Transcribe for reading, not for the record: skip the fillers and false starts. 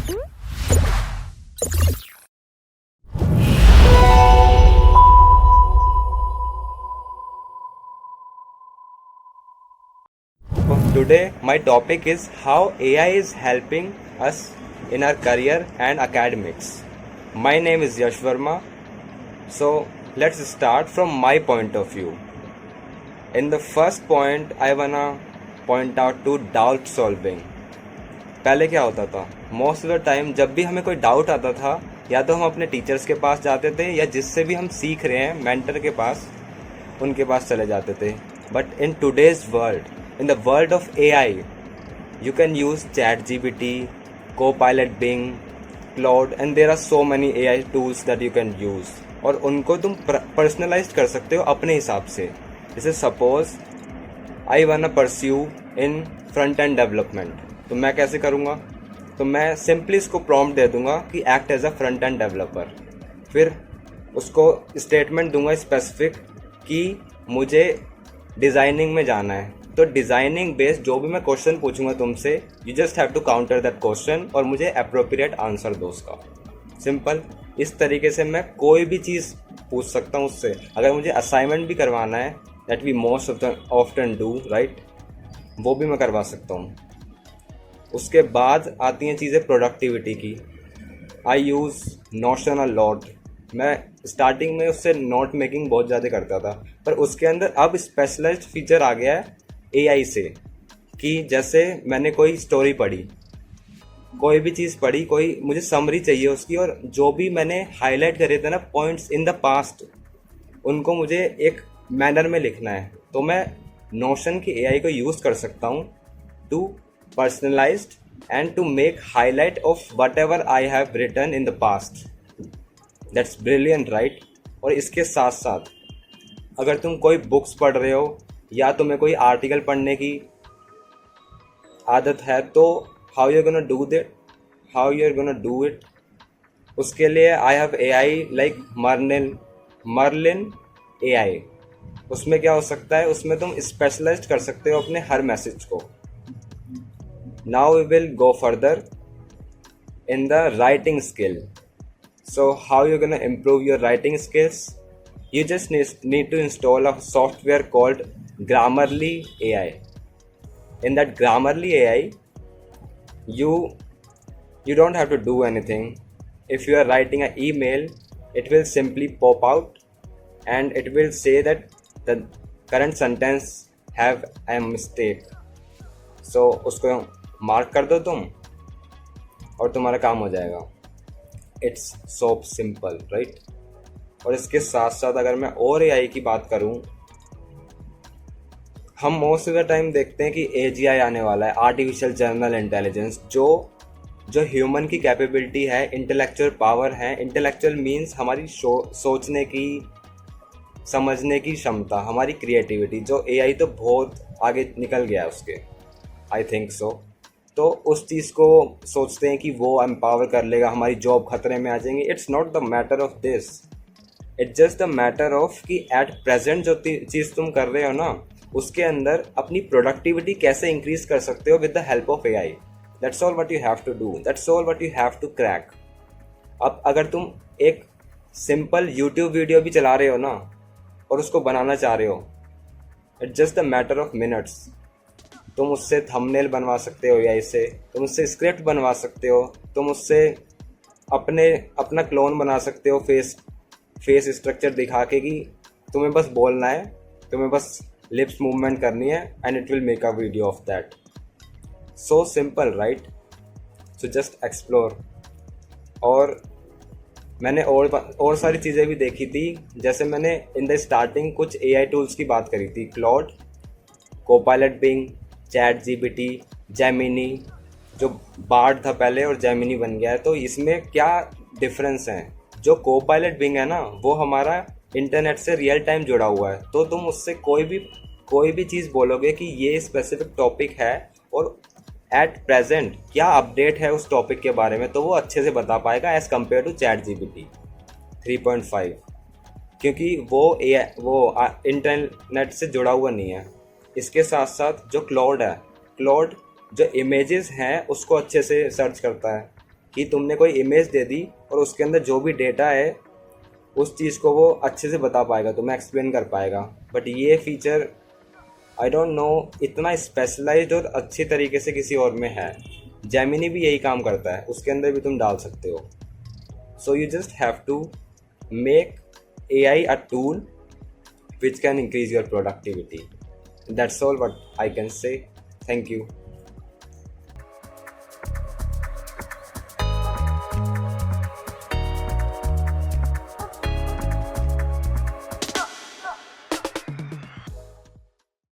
Today, my topic is how AI is helping us in our career and academics. My name is Yash Verma. So, let's start from my point of view. In the first point, I wanna point out to doubt solving. पहले क्या होता था, most of the time जब भी हमें कोई doubt आता था, या तो हम अपने टीचर्स के पास जाते थे या जिससे भी हम सीख रहे हैं मेंटर के पास, उनके पास चले जाते थे. But in today's world, in the world of AI, you can use ChatGPT, Copilot Bing, Claude, and there are so many AI tools that you can use. और उनको तुम पर्सनलाइज कर सकते हो अपने हिसाब से. जैसे सपोज आई वाना pursue in front end development, तो मैं कैसे करूँगा? तो मैं सिंपली इसको प्रॉम्प्ट दे दूंगा कि act as a front end developer. फिर उसको स्टेटमेंट दूंगा स्पेसिफिक कि मुझे डिज़ाइनिंग में जाना है. तो डिज़ाइनिंग बेस्ड जो भी मैं क्वेश्चन पूछूंगा तुमसे, you just have to counter that question और मुझे अप्रोप्रिएट आंसर दो उसका. सिंपल. इस तरीके से मैं कोई भी चीज़ पूछ सकता हूँ उससे. अगर मुझे असाइनमेंट भी करवाना है, that we most often do right, वो भी मैं करवा सकता हूँ. उसके बाद आती हैं चीज़ें प्रोडक्टिविटी की. आई यूज़ नोशन अ लॉट. मैं स्टार्टिंग में उससे नोट मेकिंग बहुत ज़्यादा करता था, पर उसके अंदर अब स्पेशलाइज्ड फीचर आ गया है AI से, कि जैसे मैंने कोई स्टोरी पढ़ी, कोई भी चीज़ पढ़ी, कोई मुझे समरी चाहिए उसकी, और जो भी मैंने हाईलाइट करे थे ना पॉइंट्स इन द पास्ट, उनको मुझे एक मैनर में लिखना है, तो मैं नोशन की AI को यूज़ कर सकता हूँ to personalized and to make highlight of whatever I have written in the past. That's brilliant right. और इसके साथ साथ अगर तुम कोई बुक्स पढ़ रहे हो या तुम्हें कोई आर्टिकल पढ़ने की आदत है, तो how you gonna do that, how you are gonna do it. उसके लिए I have AI like Merlin AI. उसमें क्या हो सकता है, उसमें तुम स्पेशलाइज कर सकते हो अपने हर मैसेज को. Now we will go further in the writing skill. So how you gonna improve your writing skills? You just need to install a software called Grammarly AI. In that Grammarly AI, you don't have to do anything. If you are writing an email, it will simply pop out and it will say that the current sentence have a mistake. So उसको mark कर दो तुम और तुम्हारा काम हो जाएगा. It's so simple, right? और इसके साथ साथ अगर मैं और AI की बात करूं, हम मोस्ट ऑफ द टाइम देखते हैं कि AGI आने वाला है, आर्टिफिशियल जनरल इंटेलिजेंस, जो ह्यूमन की कैपेबिलिटी है, इंटेलेक्चुअल पावर है. इंटेलेक्चुअल मीन्स हमारी सोचने की, समझने की क्षमता, हमारी क्रिएटिविटी. जो AI तो बहुत आगे निकल गया है उसके, आई थिंक सो. तो उस चीज़ को सोचते हैं कि वो एम्पावर कर लेगा, हमारी जॉब खतरे में आ जाएंगे. It's not the matter of this. It's just the matter of कि एट प्रेजेंट जो चीज़ तुम कर रहे हो ना, उसके अंदर अपनी प्रोडक्टिविटी कैसे इंक्रीज कर सकते हो with the help of AI. That's all what you have to do, that's all what you have to crack. अब अगर तुम एक सिंपल YouTube वीडियो भी चला रहे हो ना और उसको बनाना चाह रहे हो, it's just the matter of minutes. तुम उससे थंबनेल बनवा सकते हो AI से, तुम उससे स्क्रिप्ट बनवा सकते हो, तुम उससे अपना क्लोन बना सकते हो फेस स्ट्रक्चर दिखा के कि तुम्हें बस बोलना है, तुम्हें बस लिप्स मूवमेंट करनी है and it will make a video of that. So simple right. So just explore. और मैंने और सारी चीज़ें भी देखी थी. जैसे मैंने इन द स्टार्टिंग कुछ AI टूल्स की बात करी थी, Claude, Copilot Bing, ChatGPT, Gemini, जो बार्ड था पहले और जेमिनी बन गया है. तो इसमें क्या डिफरेंस है? जो कोपायलट बिंग है ना, वो हमारा इंटरनेट से रियल टाइम जुड़ा हुआ है. तो तुम उससे कोई भी चीज़ बोलोगे कि ये स्पेसिफिक टॉपिक है और एट प्रेजेंट क्या अपडेट है उस टॉपिक के बारे में, तो वो अच्छे से बता पाएगा एज़ कम्पेयर टू ChatGPT 3.5, क्योंकि वो इंटरनेट से जुड़ा हुआ नहीं है. इसके साथ साथ जो क्लॉड है, क्लॉड जो इमेजेस हैं उसको अच्छे से सर्च करता है कि तुमने कोई इमेज दे दी और उसके अंदर जो भी डेटा है उस चीज़ को वो अच्छे से बता पाएगा, तुम्हें एक्सप्लेन कर पाएगा। बट ये फीचर आई डोंट नो इतना स्पेशलाइज्ड और अच्छी तरीके से किसी और में है। जेमिनी भी यही काम करता है, उसके अंदर भी तुम डाल सकते हो। So you just have to make AI a tool which can increase your productivity. That's all what I can say. Thank you.